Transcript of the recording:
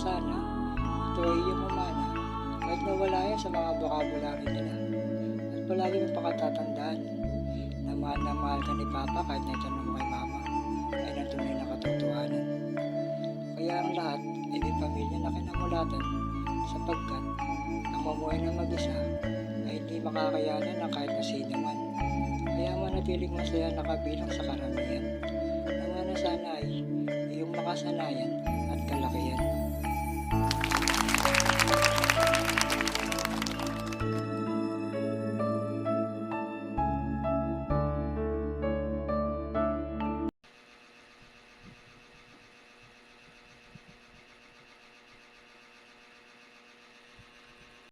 sana ito ay iyong mamana kahit nawala yan sa mga vocabulary nila. At palagi mo pakatatandaan na mahal ka ni Papa kahit naitanong mo kay Mama ay ng tunay na katotohanan. Kaya ang lahat ay may pamilya na kinamulatan sapagkat ang mamuhay na mag-isa ay hindi makakayanan ng kahit na sino man. Kaya manatiling masaya na kabilang sa karamihan. Naman na sana ay iyong makasanayan at kalakihan.